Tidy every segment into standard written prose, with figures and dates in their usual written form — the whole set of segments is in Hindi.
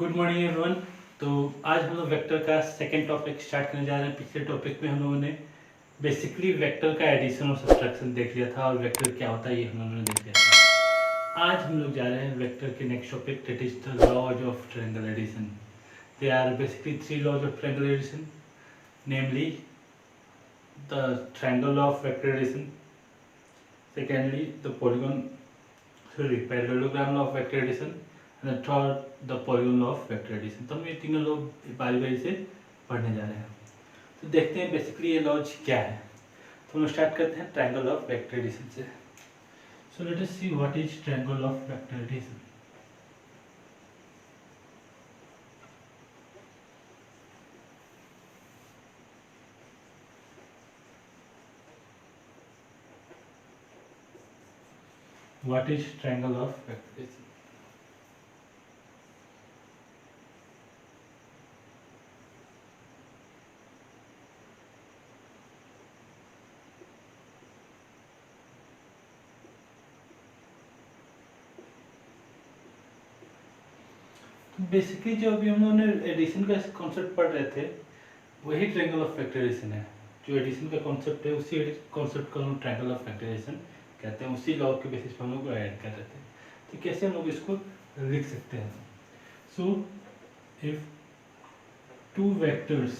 Good morning everyone. तो आज हम लोग वेक्टर का सेकंड टॉपिक स्टार्ट करने जा रहे हैं। पिछले टॉपिक में हम लोगों ने बेसिकली वेक्टर का एडिशन और सब्ट्रैक्शन देख लिया था और वेक्टर क्या होता है ये हम लोगों ने देख लिया था। आज हम लोग जा रहे हैं वेक्टर के next topic, that is the laws of triangle addition. They are basically 3 laws of triangle addition, namely the triangle of vector addition, secondly the parallelogram law of vector addition, and the third the polygon law of vector addition। तो हम ये तीनों लॉ बारी बारी से पढ़ने जा रहे हैं। तो देखते हैं बेसिकली ये लॉज क्या है। तो हम स्टार्ट करते हैं ट्रायंगल ऑफ वेक्टर एडिशन से। So let us see what is triangle of vector addition. What is triangle of vector addition? Basically जो अभी हम लोगों ने एडिशन का कॉन्सेप्ट पढ़ रहे थे वही ट्रायंगल ऑफ वेक्टर एडिशन है। जो एडिशन का कॉन्सेप्ट है उसी कॉन्सेप्ट को हम ट्रायंगल ऑफ वेक्टर एडिशन कहते हैं। उसी लॉ के बेसिस पर हम लोग ऐड कर रहे थे। तो कैसे हम लोग इसको लिख सकते हैं? So if two vectors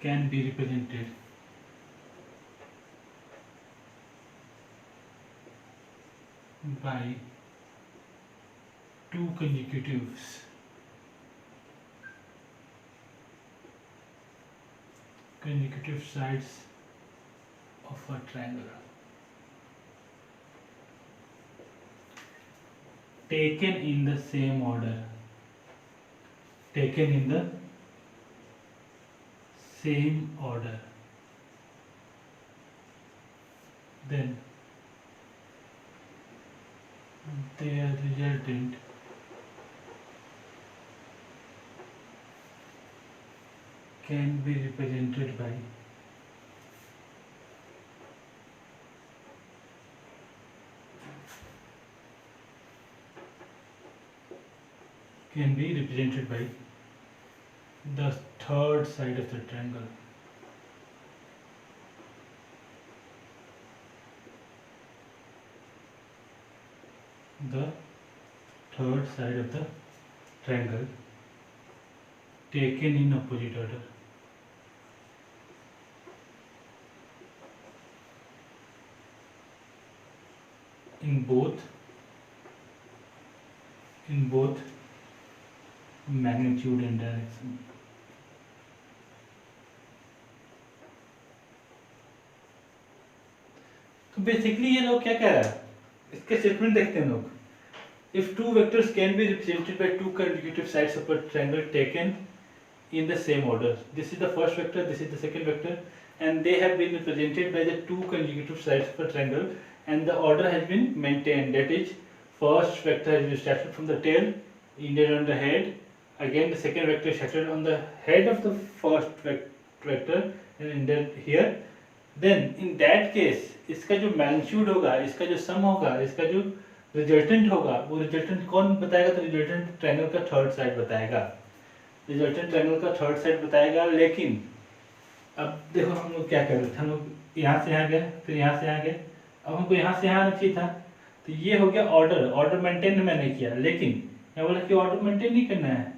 can be represented by two consecutive sides of a triangle taken in the same order, then their resultant can be represented by the third side of the triangle. The third side of the triangle taken in opposite order. In both magnitude and direction. तो बेसिकली ये लोग क्या कह रहा है, इसके स्टेटमेंट देखते हैं लोग। If two vectors can be represented by two consecutive sides of a triangle taken in the same order, this is the first vector, this is the second vector, and they have been represented by the two consecutive sides of a triangle, and the order has been maintained. That is, first vector has been started from the tail, ended on the head. Again, the second vector started on the head of the first vector and ended here. Then, in that case, इसका जो मैग्नीट्यूड होगा, इसका जो सम होगा, इसका जो रिजल्टेंट होगा, वो रिजल्टेंट कौन बताएगा? तो रिजल्टेंट ट्रायंगल का थर्ड साइड बताएगा। लेकिन अब देखो हम लोग क्या कर रहे थे, हम लोग यहाँ से यहाँ गए, फिर यहाँ से यहाँ गए, अब हमको यहाँ से यहाँ आना चाहिए था। तो ये हो गया ऑर्डर मेंटेन मैंने किया, लेकिन यहाँ बोला कि ऑर्डर मेंटेन नहीं करना है।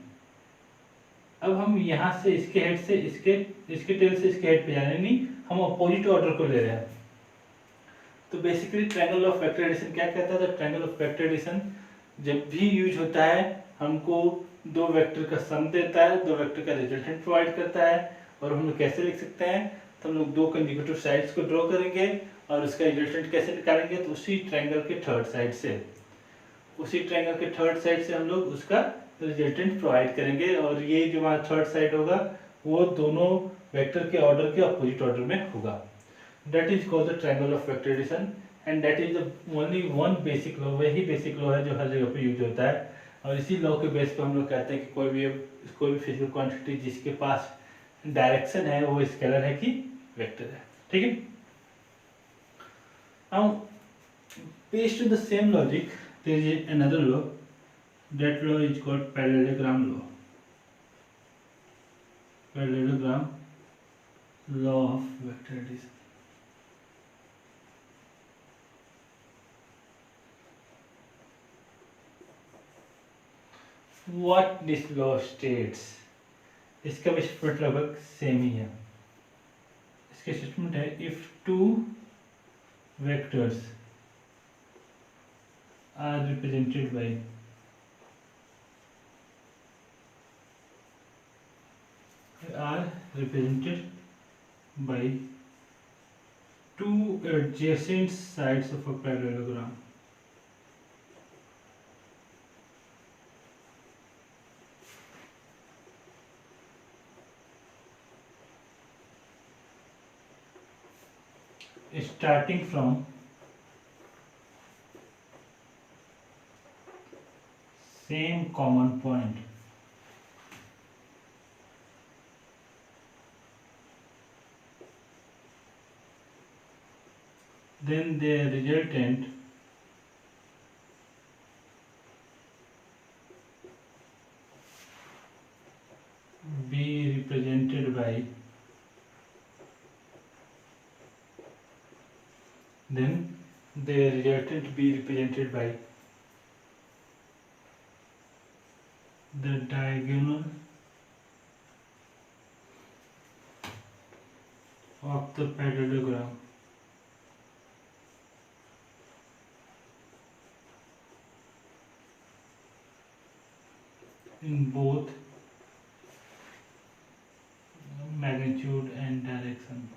अब हम यहाँ से इसके हेड से इसके टेल से इसके हेड पे जाने नहीं, हम अपोजिट ऑर्डर को ले रहे हैं। तो basically triangle of vector addition क्या कहता है? तो ट्रायंगल ऑफ वेक्टर एडिशन जब भी यूज होता है हमको दो वेक्टर का सम देता है, दो वेक्टर का रिजल्टेंट प्रोवाइड करता है। और हम लोग कैसे लिख सकते हैं? तो हम लोग दो कंसेक्यूटिव साइड्स को ड्रॉ करेंगे और उसका रिजल्टेंट कैसे निकालेंगे? तो उसी ट्रायंगल के थर्ड साइड से हम लोग उसका रिजल्टेंट प्रोवाइड करेंगे। और ये जो हमारा थर्ड साइड होगा वो दोनों वेक्टर के ऑर्डर के अपोजिट ऑर्डर में होगा। That is called the triangle of vector addition, and that is the only one basic law। वही बेसिक लॉ है जो हर जगह पे यूज होता है। और इसी लॉ के बेस पे हम लोग कहते हैं कि कोई भी फिजिकल क्वांटिटी जिसके पास डायरेक्शन है वो स्केलर है कि वेक्टर है। ठीक है। Now based on the same logic there is another law. That law is called parallelogram law. Parallelogram law of vector addition. What this law states, इसका भी स्टेटमेंट लगभग सेम ही है. इसका स्टेटमेंट है if two vectors are represented by two adjacent sides of a parallelogram. Starting from same common point, then the resultant be represented by the diagonal of the parallelogram in both magnitude and direction.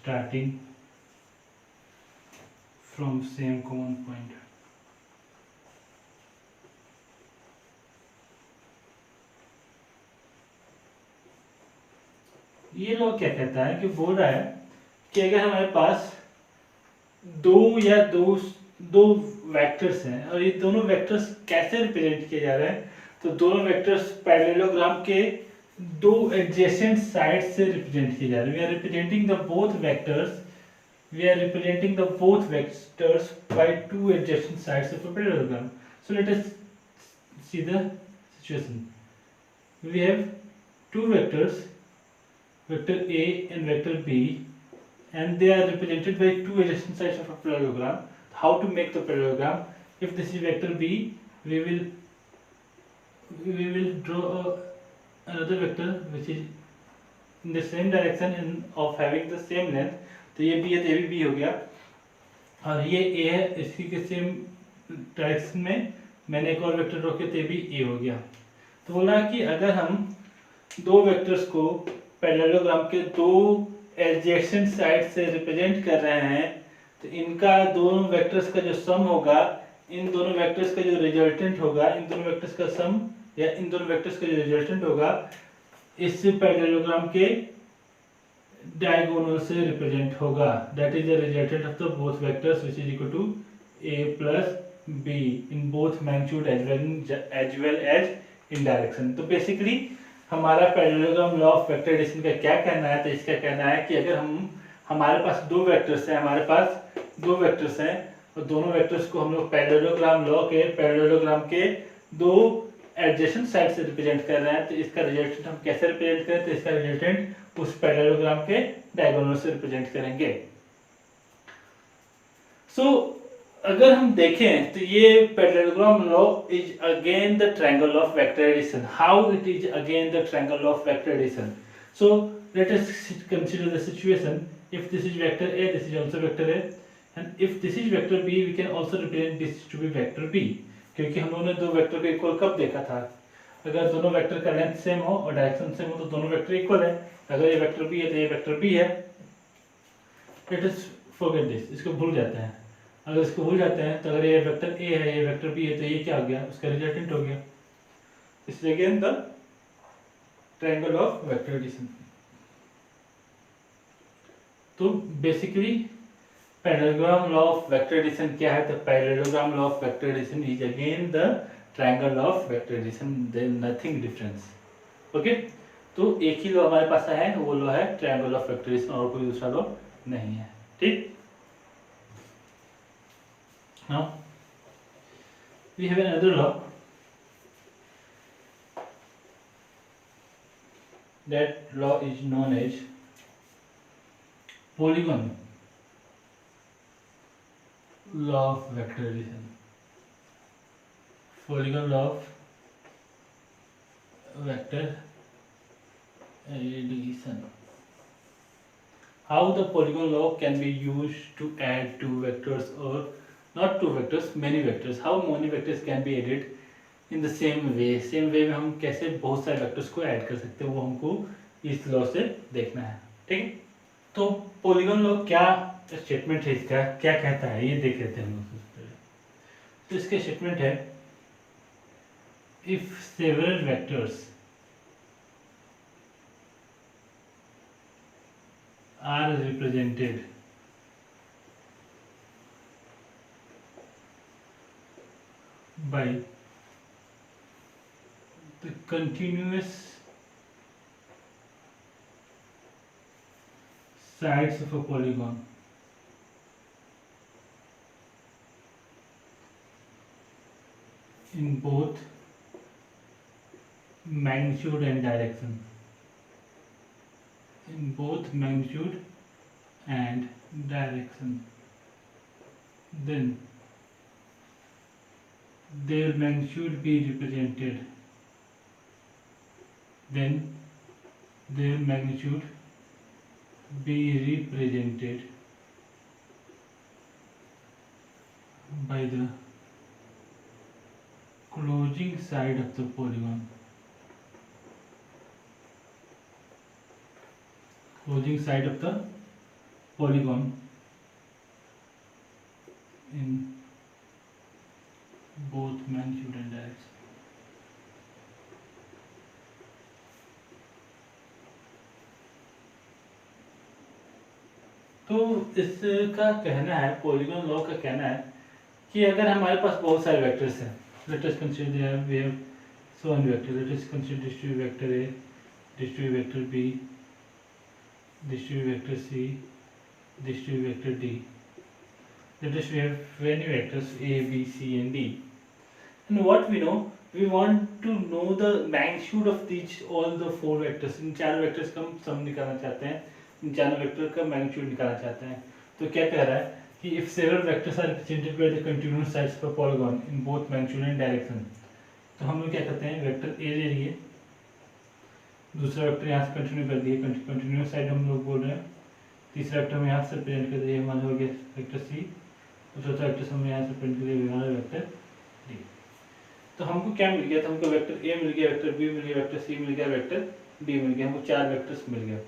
Starting from same common point. ये लॉ क्या कहता है कि बोल रहा है कि अगर हमारे पास दो वेक्टर्स हैं और ये दोनों वेक्टर्स कैसे रिप्रेजेंट किए जा रहे हैं, तो दोनों वेक्टर्स पैरेललोग्राम के दो एडजेसेंट साइड से रिप्रेजेंट किए जा रहे हैं. We are representing the both vectors by two adjacent sides of a parallelogram. So let us see the situation. We have two vectors, vector A and vector B, and they are represented by two adjacent sides of a parallelogram. How to make the parallelogram? If this is vector B, we will draw another vector which is in the same direction and of having the same length. तो ये B है तो ये भी B हो गया, और ये A है, इसी के सेम डायरेक्शन में मैंने एक और वेक्टर ड्रॉ किया तो ये भी A हो गया. तो बोला कि अगर हम दो वेक्टर्स को पैरेललोग्राम के दो एडजेसेंट साइड से रिप्रेजेंट कर रहे हैं, तो इनका दोनों वेक्टर्स का जो सम होगा, इन दोनों वेक्टर्स का जो रिजल्टेंट होगा, इन दोनों वेक्टर्स का सम या इन दोनों वेक्टर्स का जो रिजल्टेंट होगा, इस पैरेललोग्राम के डायगोनल से रिप्रेजेंट होगा. That is the resultant of the both vectors which is equal to a plus b in both magnitude as well as in direction. तो बेसिकली हमारा parallelogram law of vector addition का क्या कहना है, तो इसका कहना है कि अगर हमारे पास दो वेक्टर्स हैं और दोनों वेक्टर्स को हम लोग पैरेललोग्राम के दो एडजेसेंट साइड से रिप्रेजेंट कर रहे हैं, तो इसका रिजल्टेंट हम कैसे रिप्रेजेंट करें, तो इसका रिजल्टेंट उस पैरेललोग्राम के डायगोनल से रिप्रेजेंट करेंगे. सो अगर हम देखें तो ये parallelogram law is again the triangle of vector addition. How it is again the triangle of vector addition? So let us consider the situation. If this is vector A, this is also vector A, and if this is vector B, we can also represent this to be vector B. क्योंकि हम लोगों ने दो वेक्टर को इक्वल कब देखा था? अगर दोनों वेक्टर का लेंथ सेम हो और डायरेक्शन सेम हो तो दोनों वेक्टर इक्वल है. अगर ये वेक्टर B है तो ये वेक्टर B है. लेट अस फॉरगेट दिस, इसको भूल जाते हैं. अगर इसको भूल जाते हैं तो अगर ये वेक्टर A है, ये वेक्टर B है, तो ये क्या हो गया? उसका रिजल्टेंट हो गया. इसलिए again the triangle of vector addition. तो basically parallelogram law of vector addition क्या है? तो parallelogram law of vector addition is again the triangle of vector addition, there nothing difference. Okay, तो एक ही लॉ हमारे पास है, वो लॉ है ट्रायंगल ऑफ फैक्टराइजेशन, और कोई दूसरा लॉ नहीं है। ठीक, now we have another law, that law is known as polygon law of vectorization. Polygon law of vectorization. How the polygon law can be used to add two vectors, or not two vectors, many vectors. How many vectors can be added in the same way, same way में हम कैसे बहुत सारे वेक्टर्स को ऐड कर सकते हैं, वो हमको इस लॉ से देखना है। ठीक है, तो पॉलीगॉन लॉ क्या स्टेटमेंट है, इसका क्या कहता है ये देख लेते हैं हम लोग। तो इसका स्टेटमेंट है, if several vectors are represented by the continuous sides of a polygon in both magnitude and direction, in both magnitude and direction, then their magnitude be represented, then their magnitude be represented by the closing side of the polygon. Closing side of the polygon in both magnitude and direction. तो इसका कहना है, पॉलीगॉन लॉ का कहना है कि अगर हमारे पास बहुत सारे वेक्टर्स हैं, let us consider we have so many vectors, let us consider distributive vector A, distributive vector B, distributive vector C, distributive vector D, let us we have many vectors A B C and D, and what we know, we want to know the magnitude of these all the four vectors. इन चार वेक्टर्स का हम सम निकालना चाहते हैं, इन चारों वेक्टर का मैग्नीट्यूड निकालना चाहते हैं। तो क्या कह रहा है कि if several vectors are represented by the continuous sides of a polygon in both magnitude and direction, तो हम लोग क्या करते हैं, वेक्टर ए ले लिए, दूसरा वेक्टर यहाँ से कंटिन्यू कर दिए, कंटीन्यूअस साइड हम लोग बोल रहे हैं, तीसरा वेक्टर हम यहाँ से रिप्रेजेंट कर दिए, हमारा हो गया वेक्टर सी, और चौथा वेक्टर हम यहाँ से रिप्रेजेंट कर दिए, हमारा वेक्टर डी। तो हमको क्या मिल गया था, हमको वेक्टर ए मिल गया, वेक्टर बी मिल गया, वेक्टर सी मिल गया, वेक्टर डी मिल गया, हमको चार वेक्टर्स मिल गया।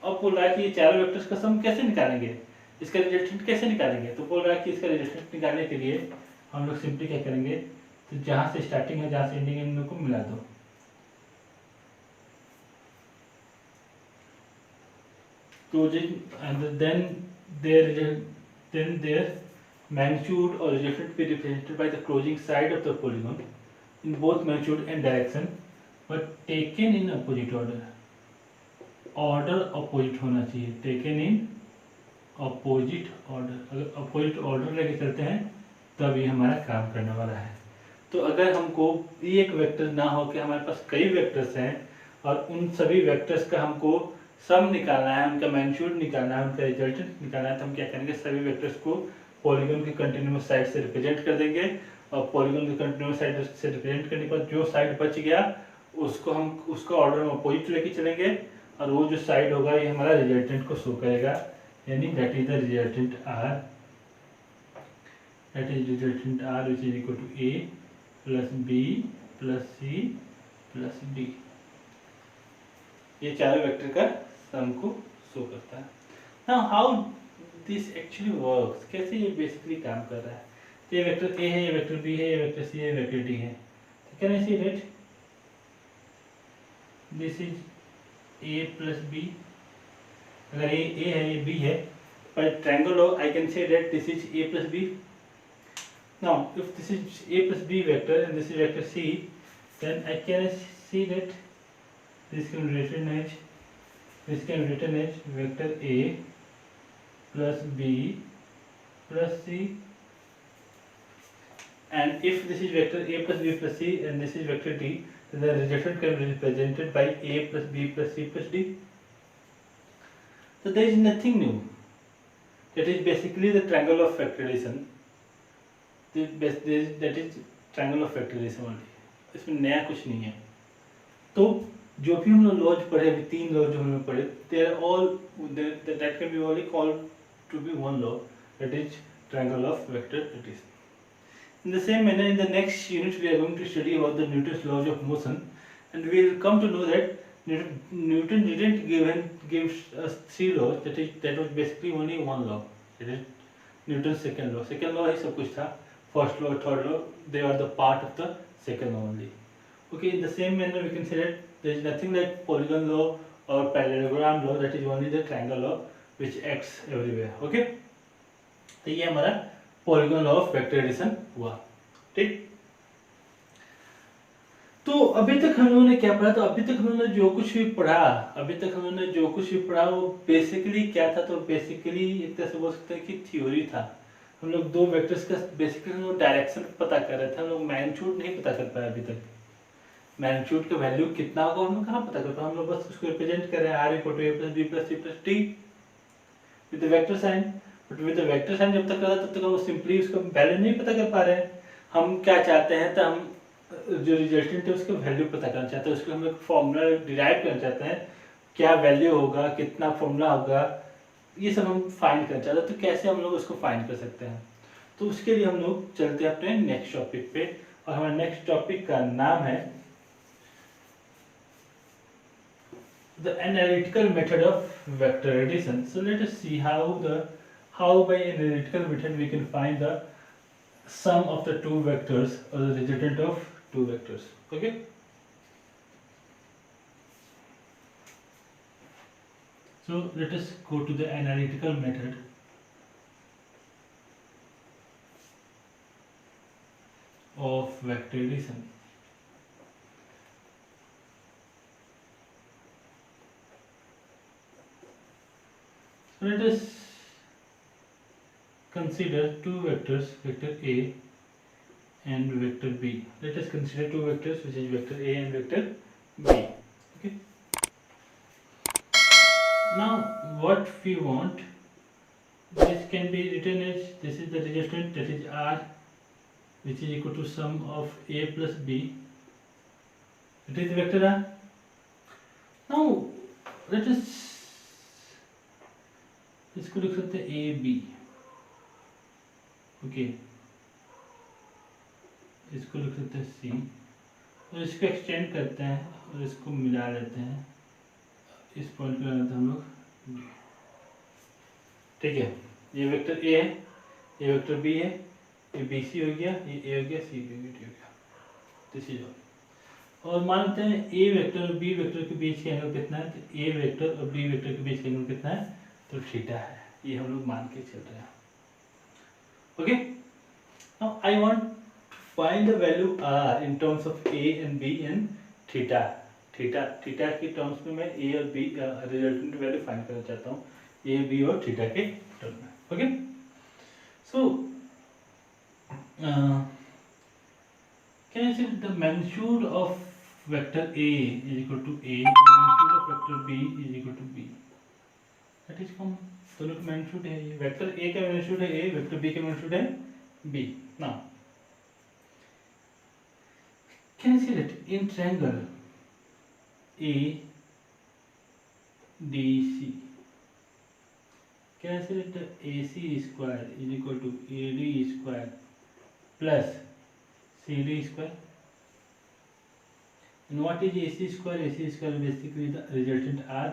अब बोल रहा है कि ये चारों वेक्टर्स का सम कैसे निकालेंगे, इसका रिजल्टेंट कैसे निकालेंगे। तो बोल रहा है कि इसका रिजल्टेंट निकालने के लिए हम लोग सिंपली क्या करेंगे, तो जहां से स्टार्टिंग है जहां से एंडिंग है इन लोगों को मिला दो, and then their magnitude or resultant be represented by the closing side of the polygon in both magnitude and direction but taken in opposite order. Order opposite होना चाहिए, टेकन इन अपोजिट ऑर्डर। अगर अपोजिट ऑर्डर लेके चलते हैं तब ये हमारा काम करने वाला है। तो अगर हमको एक वेक्टर ना हो कि हमारे पास कई वेक्टर्स हैं और उन सभी वेक्टर्स का हमको सम निकालना है, उनका मैग्नीट्यूड निकालना है, उनका रिजल्टेंट निकालना है, तो हम क्या करेंगे, सभी वेक्टर्स को पॉलीगॉन के कंटिन्यूअस साइड से रिप्रेजेंट कर देंगे, और पॉलीगॉन के कंटिन्यूअस साइड से रिप्रेजेंट करने के बाद जो साइड बच गया उसको हम उसका ऑर्डर में अपोजिट लेके चलेंगे, और वो जो साइड होगा ये हमारा रिजल्टेंट को शो करेगा, यानी that is the resultant R, that is resultant R which is equal to A plus B plus C plus D. ये चारों वेक्टर का सम को शो करता है। Now how this actually works, कैसे ये बेसिकली काम कर रहा है। तो ये वेक्टर ए है, ये वेक्टर बी है, ये वेक्टर सी है, ये वेक्टर डी है। Can I see that this is a plus b, अगर ये a है ये b है, पर triangle law I can say that this is a plus b. Now if this is a plus b vector and this is vector c, then I can see that this can be written as vector A plus B plus C, and if this is vector A plus B plus C and this is vector D, then the resultant can be represented by A plus B plus C plus D. So there is nothing new. That is basically the triangle of factorization. That is triangle of factorization only. इसमें नया कुछ नहीं है. तो जो भी हम लोग लॉज पढ़े, अभी 3 लॉज जो हमने पढ़े, they are all that can be only called to be one law, that is triangle of vector addition. In the same manner, in the next unit we are going to study about the Newton's laws of motion, and we will come to know that Newton didn't give us 3 laws. That was basically only one law. It is Newton's second law. Second law ही सब कुछ था. First law, third law, they are the part of the second law only. Okay, in the same manner we can say that there is nothing like polygon law or parallelogram law. That is only the triangle law which acts everywhere. Okay, तो ये हमारा polygon law of vector addition हुआ. ठीक. तो अभी तक हम लोगों ने क्या पढ़ा? तो अभी तक हम लोगों ने जो कुछ भी पढ़ा वो बेसिकली क्या था? तो बेसिकली एक तरह से बोल सकते हैं कि थ्योरी था. हम लोग दो वेक्टर्स का बेसिकली हम लोग डायरेक्शन पता कर रहे थे. हम लोग मैग्नीट्यूड नहीं पता कर पाए अभी तक. मैग्नीट्यूड का वैल्यू कितना होगा हम लोग कहाँ पता कर पाए? हम लोग बस उसको रिप्रेजेंट कर रहे हैं r = a + b + c + d with the vector sign. But with the vector sign जब तक कर रहा तब तक हम सिंपली उसका वैल्यू नहीं पता कर पा रहे हैं. हम क्या चाहते हैं? तो हम जो रिजल्टेंट है उसका वैल्यू पता करना चाहते हैं. उसके हम एक फॉर्मूला डिराइव करना चाहते हैं. क्या वैल्यू होगा, कितना फॉर्मूला होगा, ये सब हम फाइंड करना चाहते हैं. तो कैसे हम लोग उसको फाइंड कर सकते हैं? तो उसके लिए हम लोग चलते हैं अपने नेक्स्ट टॉपिक पे, और हमारे नेक्स्ट टॉपिक का नाम है the analytical method of vector addition. So let us see how by analytical method we can find the sum of the two vectors or the resultant of two vectors. Okay, so let us go to the analytical method of vector addition. So let us consider two vectors, vector A and vector B. Let us consider two vectors, which is vector A and vector B. Okay. Now what we want, this can be written as, this is the resultant, that is R, which is equal to sum of A plus B. It is vector R. Now let us इसको लिख सकते हैं A B. ओके, इसको लिख सकते हैं C, और इसको एक्सटेंड करते हैं और इसको मिला लेते हैं. इस पॉइंट पे आते हैं हम लोग. ठीक है, ये वेक्टर A है, ये वेक्टर B है, ये BC हो गया, ये A हो गया, C हो गया. This is all. और मानते हैं A वेक्टर और B वेक्टर के बीच का एंगल कितना है? तो A वेक्टर और B वेक्टर के बीच का एंगल कितना है? तो थीटा है. ये हम लोग मान के चल रहे हैं. Okay, now I want to find the value R in terms of A and B and theta. Theta की टर्म्स में मैं A और B रिजल्टेंट वैल्यू फाइंड करना चाहता हूँ, A, B और थीटा के टर्म में. Okay, so can I say the magnitude of vector A is equal to A, magnitude of vector B is equal to B. That is common. दोनों का मैग्नीट्यूड है. ये वेक्टर A का मैग्नीट्यूड है A, वेक्टर B का मैग्नीट्यूड है B. Now can see that in triangle A D C, can see that AC square is equal to AD square plus CD square. And what is AC square? AC square basically the resultant R.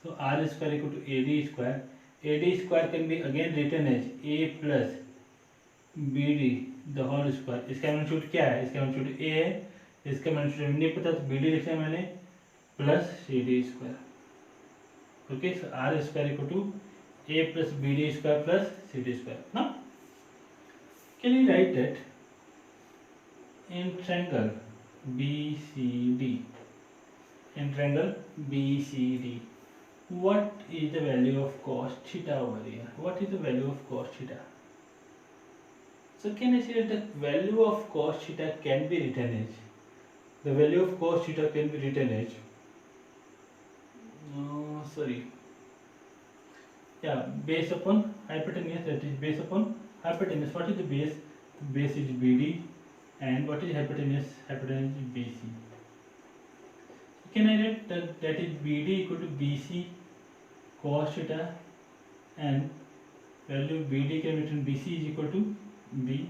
So R square equal to AD square. AD square can be again written as A plus BD the whole square. इसका मैग्नीट्यूड क्या है? इसका मैग्नीट्यूड A है, इसका मैग्नीट्यूड नहीं पता तो BD लिखा है मैंने, plus CD square. Okay, so R square equal to A plus BD square plus CD square. Now can you write that in triangle BCD in triangle BCD. What is the value of cos theta over here? What is the value of cos theta? So can I say that the value of cos theta can be written as, the value of cos theta can be written as, base upon hypotenuse, that is base upon hypotenuse. What is the base? The base is BD, and what is hypotenuse? Hypotenuse is BC. Can I write that is BD equal to BC cos theta, and value BD can be written BC is equal to B.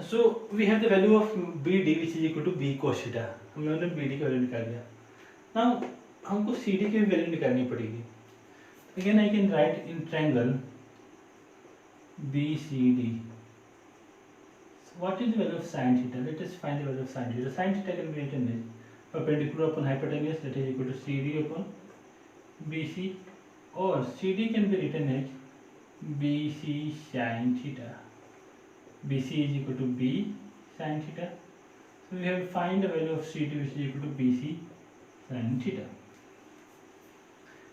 So we have the value of BD which is equal to B cos theta. हम लोगों ने BD का वैल्यू निकाल लिया. Now हमको CD की भी वैल्यू निकालनी पड़ेगी. Again I can write in triangle BCD. So what is the value of sin theta? Let us find the value of sin theta. Sin theta can be written as perpendicular upon hypotenuse, that is equal to CD upon BC, or CD can be written as BC sin theta. BC is equal to B sin theta. So we have to find the value of CD which is equal to BC sin theta.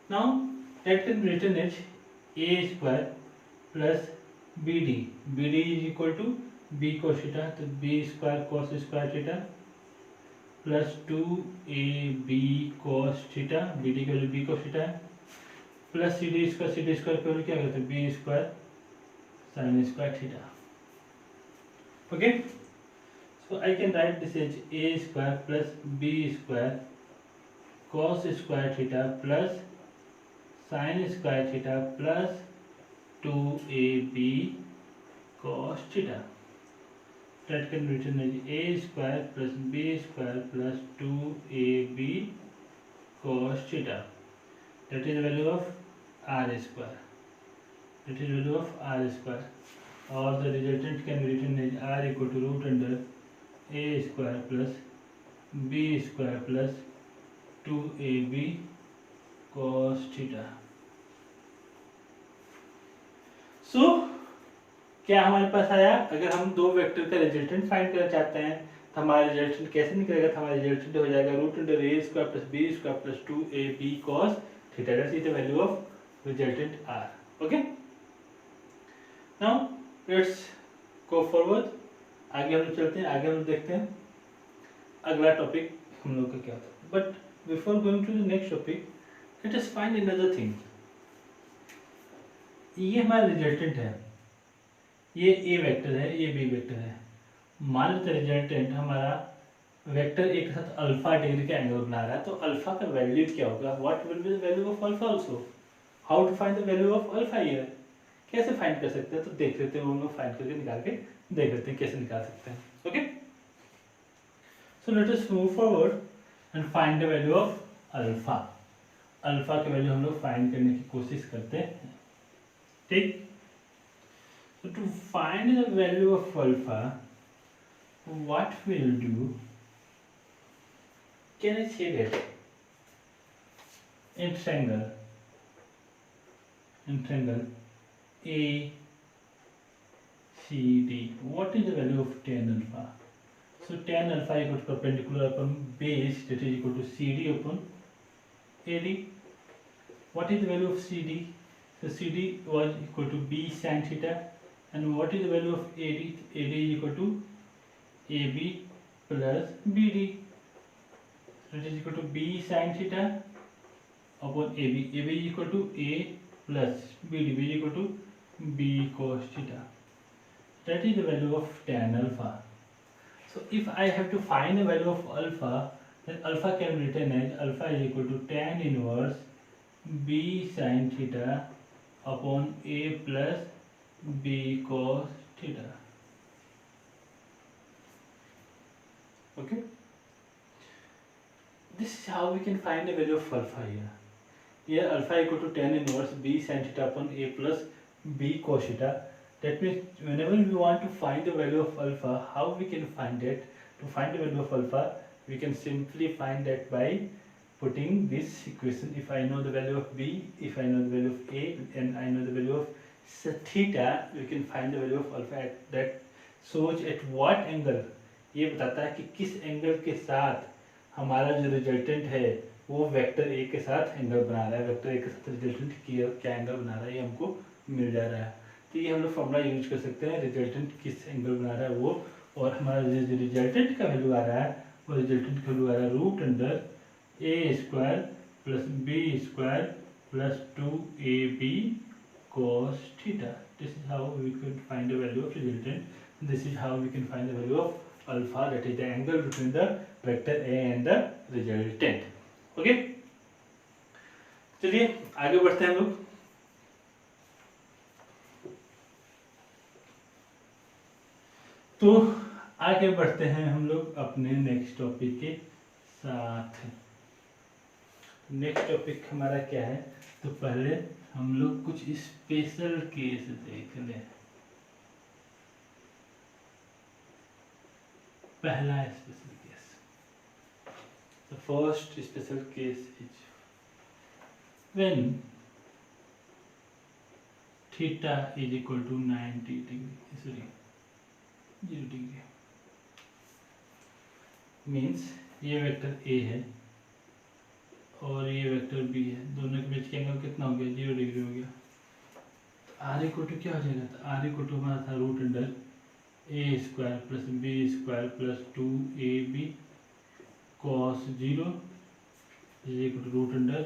Now that can be written as A square plus BD. BD is equal to B cos theta, so B square cos square theta plus 2AB cos theta, BD का वैल्यू B cos theta है, प्लस CD स्क्वायर का वैल्यू क्या करते हैं B square sin square theta. Okay, so I can write this as A square plus B square cos square theta plus sin square theta plus 2AB cos theta. That can be written as A square plus B square plus 2AB cos theta. That is the value of R square. That is the value of R square. Or the resultant can be written as R equal to root under A square plus B square plus 2AB cos theta. So क्या हमारे पास आया? अगर हम दो वेक्टर का रिजल्टेंट फाइंड करना चाहते हैं तो हमारा रिजल्टेंट कैसे निकलेगा? तो हमारा रिजल्टेंट हो जाएगा root under A square plus B square plus 2ab cos theta. That is the value of resultant R. Okay. Now let's go forward. आगे हम चलते हैं, आगे हम देखते हैं अगला टॉपिक हम लोग का क्या होता है. But before going to the next topic, let us find another thing. ये हमारा रिजल्टेंट है, ये ए वेक्टर है, ये बी वेक्टर है. मान लेते रिजल्टेंट हमारा वेक्टर एक साथ अल्फा डिग्री का एंगल बना रहा है, तो अल्फा का वैल्यू क्या होगा? What will be the value of alpha also? How to find the value of alpha here? कैसे फाइंड कर सकते हैं? तो देख लेते हैं, हम लोग फाइंड करके निकाल के देख लेते हैं कैसे निकाल सकते हैं. Okay, so let us move forward and find the value of alpha. Alpha की वैल्यू हम लोग फाइंड करने की कोशिश करते हैं. ठीक. So to find the value of alpha, what we'll do, can I say that in triangle A C D, what is the value of tan alpha? So tan alpha equal to perpendicular upon base, that is equal to CD upon AD. What is the value of CD? So CD was equal to B sin theta. And what is the value of AD? AD is equal to AB plus BD. So it is equal to B sin theta upon AB. AB is equal to A plus BD. B is equal to B cos theta. That is the value of tan alpha. So if I have to find the value of alpha, then alpha can be written as alpha is equal to tan inverse B sin theta upon A plus B cos theta. Okay, this is how we can find the value of alpha here. Here alpha equal to tan inverse B sin theta upon A plus B cos theta. That means whenever we want to find the value of alpha, how we can find it? To find the value of alpha, we can simply find that by putting this equation. If I know the value of B, if I know the value of A, and I know the value of theta, we can find the value of alpha at that shows at what angle ये बताता है कि किस एंगल के साथ हमारा जो रिजल्टेंट है वो वेक्टर ए के साथ एंगल बना रहा है, वेक्टर ए के साथ रिजल्टेंट क्या एंगल बना रहा है ये हमको मिल जा रहा है। तो ये हम लोग फॉर्मूला यूज कर सकते हैं, रिजल्टेंट किस एंगल बना रहा है वो, और हमारा जो रिजल्टेंट का वैल्यू आ रहा है वो रिजल्टेंट का वैल्यू आ रहा है root under A square plus B square plus 2ab cos theta. This is how we could find the value of resultant. This is how we can find the value of alpha, that is the angle between the vector A and the resultant. Okay, चलिए आगे बढ़ते हैं हम लोग। तो आगे बढ़ते हैं हम लोग अपने नेक्स्ट टॉपिक के साथ। नेक्स्ट टॉपिक हमारा क्या है, तो पहले हम लोग कुछ स्पेशल केस देख लें। पहला special case, the first special case is when theta is equal to 90 degree, sorry 0 degree. Means ये वेक्टर ए है और ये वेक्टर बी है, दोनों के बीच का एंगल कितना हो गया, 0 डिग्री हो गया। तो आर इक्वल टू क्या हो जाएगा, तो आर इक्वल टू हमारा था root under A square plus B square plus 2ab cos 0 is equal to root under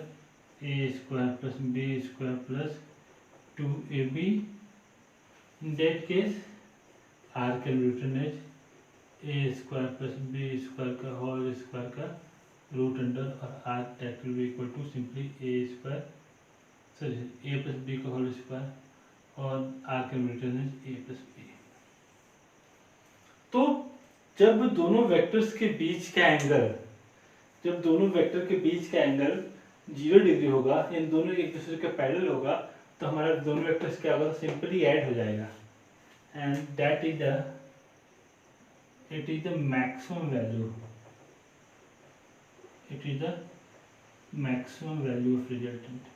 A square plus B square plus 2ab। In that case R can be written as A square plus B square का होल स्क्वायर का रूट अंडर, और R that will be equal to simply A square, sorry A plus B का होल स्क्वायर, और R can be written as A plus B. तो जब दोनों वेक्टर्स के बीच का एंगल, जब दोनों वेक्टर के बीच का एंगल 0 डिग्री होगा, इन दोनों एक दूसरे के पैरेलल होगा, तो हमारा दोनों वेक्टर्स क्या होगा, सिंपली ऐड हो जाएगा, and that is the it is the maximum value, it is the maximum value of resultant।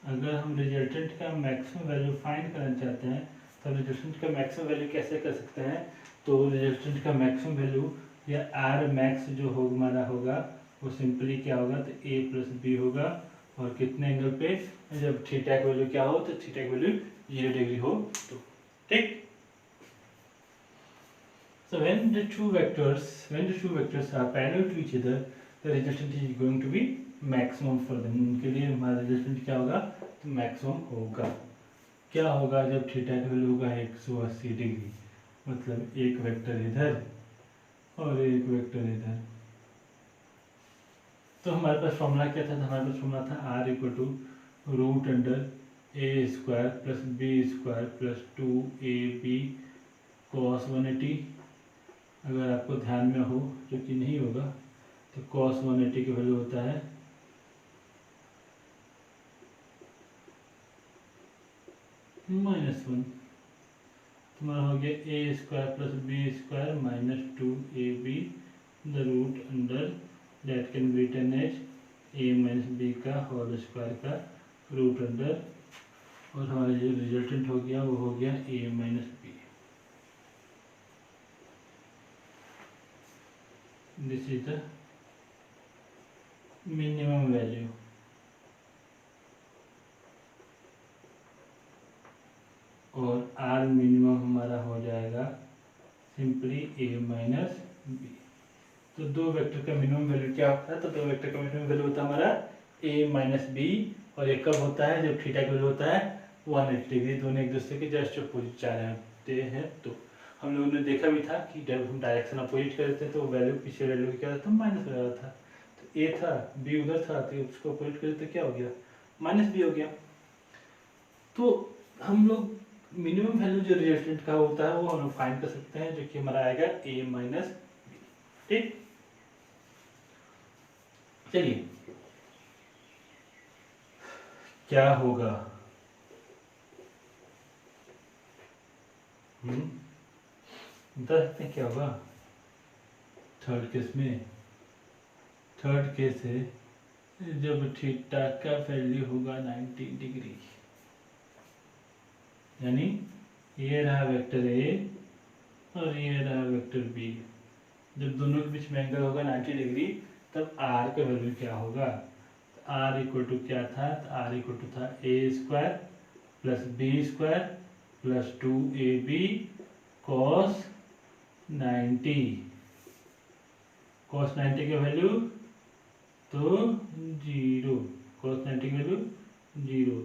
अगर हम रिजल्टेंट का मैक्सिमम वैल्यू फाइंड करना चाहते हैं तो रिजल्टेंट का मैक्सिमम वैल्यू कैसे कर सकते हैं, तो रिजल्टेंट का मैक्सिमम वैल्यू या आर मैक्स जो हो हमारा होगा वो सिंपली क्या होगा, तो ए प्लस बी होगा, और कितने एंगल पे, जब थीटा की वैल्यू क्या हो, तो थीटा की वैल्यू 0 डिग्री हो तो, ठीक। So when the two vectors are parallel to each other, the resultant is going to be maximum for them। उनके लिए हमारा रिजल्टेंट क्या होगा, तो मैक्सिमम होगा। क्या होगा, जब थीटा का वैल्यू होगा 180 डिग्री, मतलब एक वेक्टर इधर और एक वेक्टर इधर। तो हमारे पास फॉर्मूला क्या था, हमारे पास फॉर्मूला था R equal to root under A square plus B square plus 2ab cos 180। अगर आपको ध्यान में हो, जो कि नहीं होगा, तो cos 180 की वैल्यू होता है -1। तुम्हारा हो गया A square plus B square minus 2ab the root under that can be written as A minus B का होल स्क्वायर का रूट अंडर, और हमारा जो रिजल्टेंट हो गया वो हो गया A minus B. This is the minimum value, और R मिनिमम हमारा हो जाएगा सिंपली A माइनस बी। तो दो वेक्टर का मिनिमम वैल्यू क्या होता है, तो दो वेक्टर का मिनिमम वैल्यू होता है हमारा A माइनस बी, और ये कब होता है, जब थीटा का वैल्यू होता है 180 डिग्री, दोनों एक दूसरे के जस्ट अपोजिट जा रहे हैं। तो हम लोगों ने देखा भी था कि जब हम डायरेक्शन अपोजिट करते थे तो वैल्यू पीछे वैल्यू क्या था, माइनस हो रहा था। तो ए था, बी उधर था, तो उसको अपोजिट करते तो क्या हो गया, माइनस बी हो गया। तो हम लोग मिनिमम वैल्यू जो रिजल्टेंट का होता है वो हम लोग फाइंड कर सकते हैं, जो कि हमारा आएगा ए माइनस बी, ठीक। चलिए क्या होगा, बता सकते हैं क्या होगा थर्ड केस में। थर्ड केस है जब थीटा का वैल्यू होगा 90 डिग्री, यानी ये रहा वेक्टर ए और ये रहा वेक्टर बी। जब दोनों के बीच में एंगल होगा 90 डिग्री तब आर का वैल्यू क्या होगा? आर इक्वल टू क्या था? आर इक्वल टू था A square plus B square plus 2ab cos 90। Cos 90 की वैल्यू तो 0, कॉस 90 की वैल्यू 0।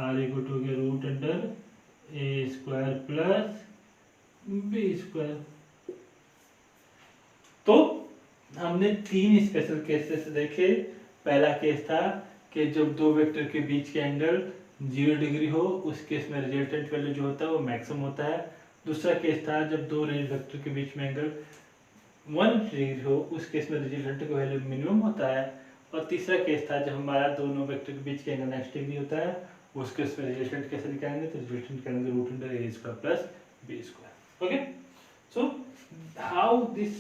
आर इक्वल टू गया root under A square plus B square. तो हमने 3 स्पेशल केसेस देखे। पहला केस था कि जब दो वेक्टर के बीच के एंगल 0 डिग्री हो, उस केस में रिजल्टेंट वैल्यू जो होता है वो मैक्सिमम होता है। दूसरा केस था जब दो वेक्टर के बीच में एंगल 1 डिग्री हो, उस केस में रिजल्टेंट का वैल्यू मिनिमम होता है। और तीसरा केस था जब हमारा दोनों वेक्टर के बीच के एंगल 90 डिग्री होता है, उस केस में रिजल्टेंट कैसे निकालेंगे? तो रिजल्टेंट निकालेंगे root under A square plus B square. Okay, so how this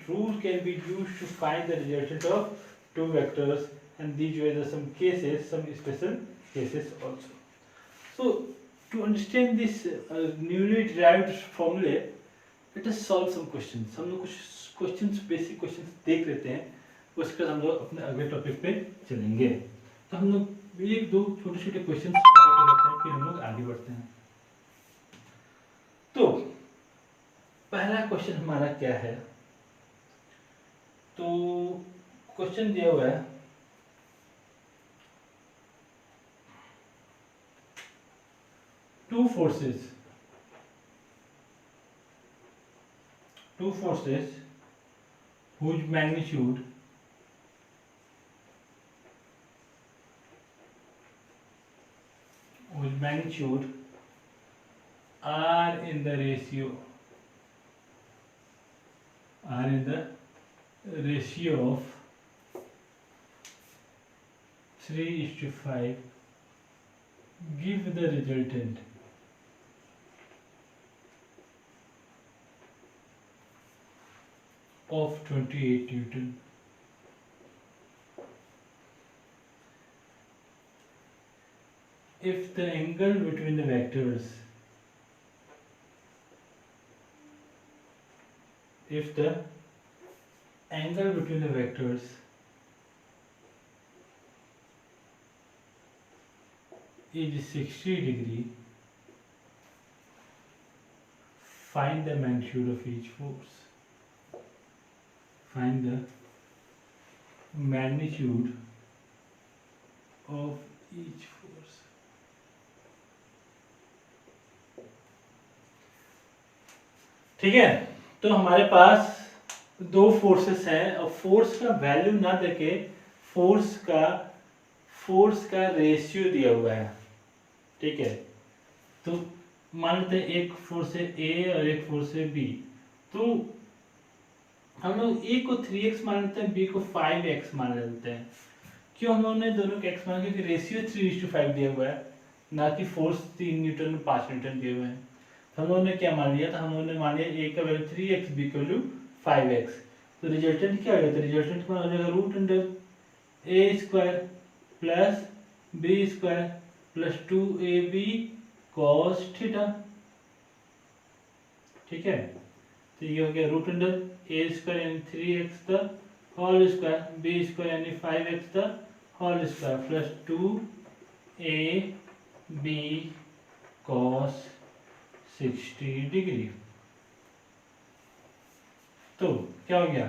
rule can be used to find the resultant of two vectors, and these were some cases, some special cases also. So to understand this newly derived formula, let us solve some questions. हम लोग कुछ questions, basic questions देख लेते हैं, उसके बाद हम लोग अपने अगले टॉपिक पे चलेंगे। तो हम लोग एक दो छोटे छोटे क्वेश्चन ट्राई कर लेते हैं, फिर हम लोग आगे बढ़ते हैं। तो पहला क्वेश्चन हमारा क्या है? तो क्वेश्चन दिया हुआ है two forces whose magnitude are in the ratio of 3:5 give the resultant of 28 Newton. If the angle between the vectors is 60 degree, find the magnitude of each force. Find the magnitude of each force. ठीक है, तो हमारे पास दो फोर्सेस हैं और फोर्स का वैल्यू ना देके फोर्स का रेशियो दिया हुआ है। ठीक है, तो मान लेते हैं एक फोर्स है ए और एक फोर्स है बी। तो हम लोग ए को 3x मान लेते हैं, बी को 5x मान लेते हैं। क्यों हम लोगों ने दोनों को x मान, क्योंकि रेशियो 3:5 दिया हुआ है, ना कि फोर्स 3 न्यूटन 5 न्यूटन दिए हुए हैं। तो हम लोगों ने क्या मान लिया था? हम लोगों ने मान लिया a का वैल्यू 3x, b का वैल्यू 5x। तो रिजल्टेंट क्या हो जाता है? रिजल्टेंट में हो जाएगा root under A square plus B square plus 2ab cos theta. ठीक है, तो ये हो गया रूट अंडर ए स्क्वायर यानी 3x the whole square, B square यानी 5x the whole square plus 2ab cos 60 degree. तो क्या हो गया?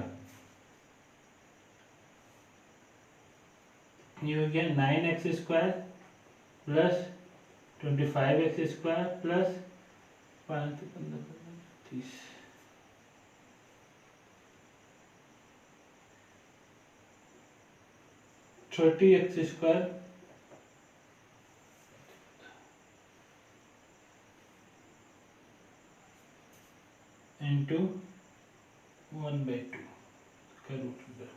ये हो गया 9x square plus 25x square plus 30x square into 1/2 का रूट अंडर,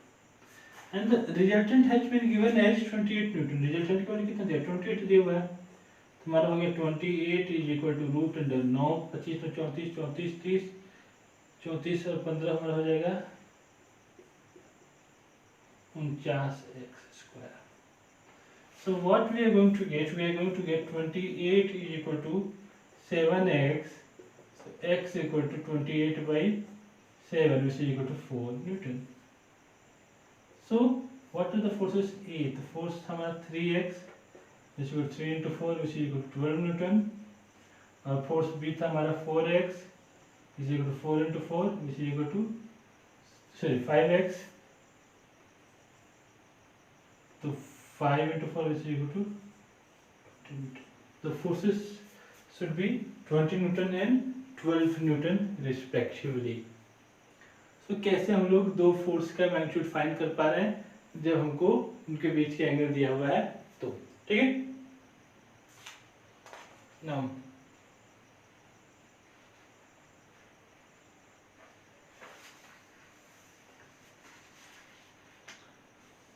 and the resultant has been given as 28 Newton। रिजल्टेंट का कितना दिया? 28 दिया हुआ है। तुम्हारा हो गया 28 is equal to root under 9, 25 में 34, 34, 30, 34 और 15 हमारा हो जाएगा 49x square। So what we are going to get? We are going to get 28 is equal to 7x So x equal to 28/7, which is equal to 4 Newton. So what are the forces A? The force हमारा 3x which is equal to 3 into 4, which is equal to 12 Newton. और फोर्स B था हमारा 4x is equal to 4 into 4, which is equal to 5x. तो 5 into 4 is equal to 20 Newton. The forces should be 20 Newton and 12 Newton respectively. So कैसे हम लोग दो फोर्स का मैग्नीट्यूड फाइंड कर पा रहे हैं जब हमको उनके बीच के एंगल दिया हुआ है तो, ठीक है। नाउ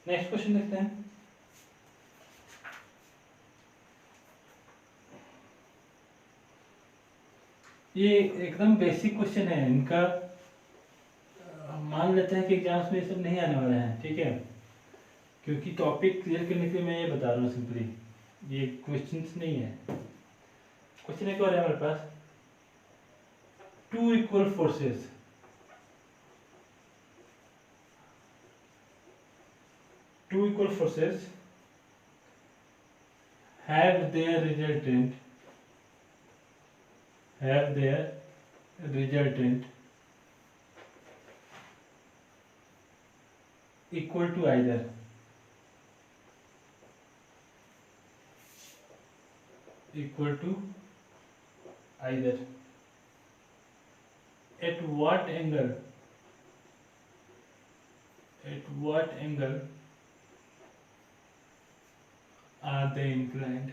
नेक्स्ट क्वेश्चन देखते हैं। ये एकदम बेसिक क्वेश्चन है इनका, मान लेते हैं कि एग्जाम्स में ये सब नहीं आने वाले हैं, ठीक है, क्योंकि टॉपिक क्लियर करने के लिए मैं ये बता रहा हूँ सिंपली, ये क्वेश्चंस नहीं है। क्वेश्चन एक और है हमारे पास, two equal forces have their resultant equal to either at what angle are they inclined?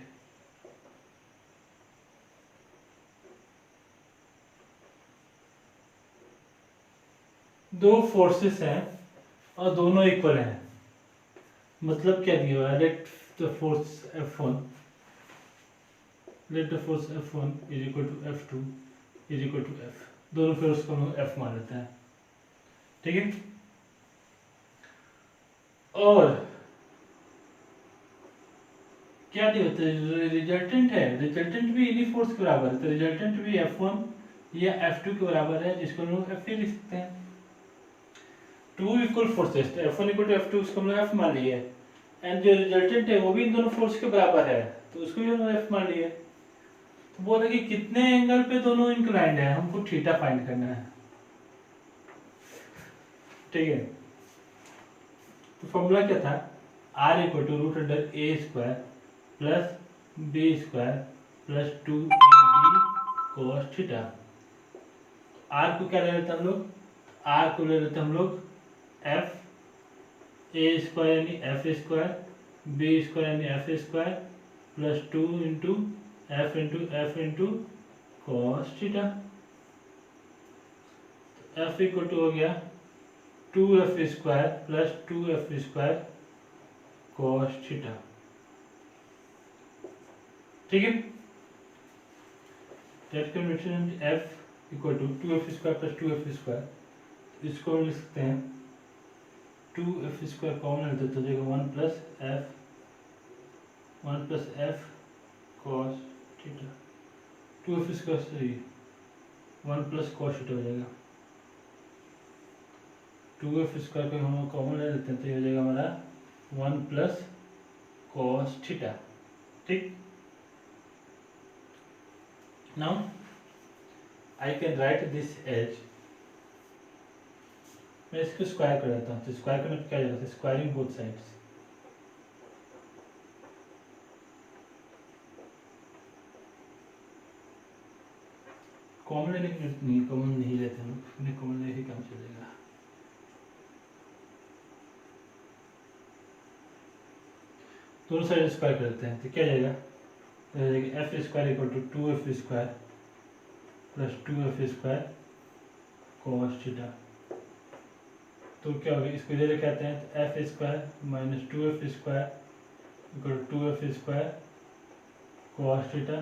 दो फोर्सेस हैं और दोनों इक्वल हैं, मतलब क्या दिया हुआ है, let the force F1 is equal to F2 is equal to F, दोनों फोर्स को हम F मान लेते हैं, ठीक है। और क्या दिया होता है, रिजल्टेंट है, रिजल्टेंट भी इन्हीं फोर्स के बराबर है, तो रिजल्टेंट भी F1 या F2 के बराबर है, जिसको हम लोग F लिख सकते हैं। Two equal forces, F1 equal to F2, उसको हम लोग F मान लिए, एंड जो रिजल्टेंट है वो भी इन दोनों फोर्स के बराबर है, तो उसको भी हम लोग F मान लिए। तो बोल रहे कि कितने एंगल पे दोनों इंक्लाइंड है, हमको थीटा फाइंड करना है, ठीक है। तो फॉर्मूला क्या था, R equal to root under A square plus B square plus 2ab cos theta. R को क्या ले लेते हैं हम लोग, R को ले लेते हैं हम लोग f a स्क्वायर यानी f स्क्वायर, b स्क्वायर यानी f square plus 2 into f into cos theta. f equal to हो गया 2f square plus 2f square cos theta, ठीक है। That conversion f equal to 2f square plus 2f square, इसको लिख सकते हैं 2f स्क्वायर कॉमन लेते तो जाएगा 1 plus f cos theta, 2f square सही 1 प्लस cos थीटा हो जाएगा, 2f स्क्वायर को हम कॉमन ले लेते हैं तो ये हो जाएगा हमारा 1 प्लस cos थीटा, ठीक। Now I can write this as, मैं इसको स्क्वायर कर देता हूँ, तो स्क्वायर करने पर क्या जाएगा, स्क्वायरिंग बोथ साइड्स, कॉमन लेने की जरूरत नहीं, कॉमन नहीं लेते हम, अपने कॉमन ले ही काम चलेगा। दोनों साइड स्क्वायर कर देते हैं तो क्या जाएगा, F square equal to 2f square plus 2f square cos theta. तो क्या होगा, इसको इधर लेके आते हैं तो F square minus 2f square equal to 2f square cos theta,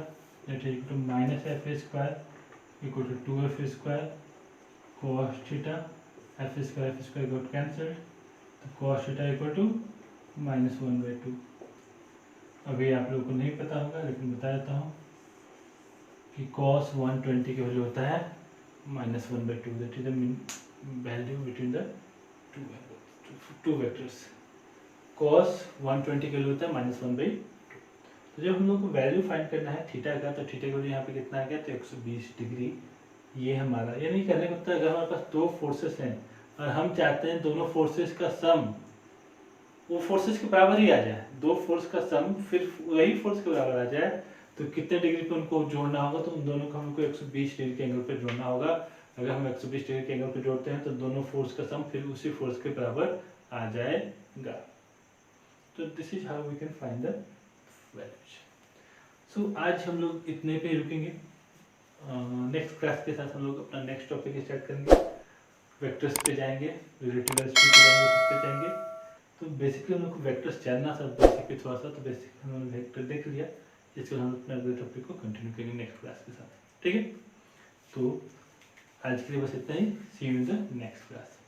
that is equal to minus F square equal to 2f square cos theta, F square got cancelled, तो cos थीटा इक्वल टू -1/2। अभी आप लोगों को नहीं पता होगा लेकिन बता देता हूँ कि cos 120 का वैल्यू होता है -1/2, that is the value between the two vectors. cos 120 का वैल्यू होता है -1/2। तो जब हम लोग को वैल्यू फाइंड करना है थीटा का, तो थीटा का वैल्यू यहाँ पे कितना आ गया, तो 120 डिग्री ये हमारा। ये नहीं करने का मतलब अगर हमारे पास दो फोर्सेस हैं और हम चाहते हैं दोनों फोर्सेस का सम वो फोर्सेस के बराबर ही आ जाए, दो फोर्स का सम फिर वही फोर्स के बराबर आ जाए, तो कितने डिग्री पे उनको जोड़ना होगा, तो उन दोनों को हमको 120 डिग्री के एंगल पे जोड़ना होगा। अगर हम 120 डिग्री के एंगल पे जोड़ते हैं तो दोनों फोर्स का सम फिर उसी फोर्स के बराबर आ जाएगा। तो this is how we can find the values. So आज हम लोग इतने पे रुकेंगे। नेक्स्ट क्लास के साथ हम लोग अपना नेक्स्ट टॉपिक स्टार्ट करेंगे, वेक्टर्स पे जाएंगे, रिलेटिव वेलोसिटी पे जाएंगे, उस पे जाएंगे। तो बेसिकली हम लोग को वेक्टर्स जानना था बेसिकली थोड़ा सा, तो बेसिक हमने वेक्टर देख लिया। इसके बाद हम अपने अगले टॉपिक को कंटिन्यू करेंगे नेक्स्ट क्लास के साथ, ठीक है। तो आज के लिए बस इतना ही, see you in the next class.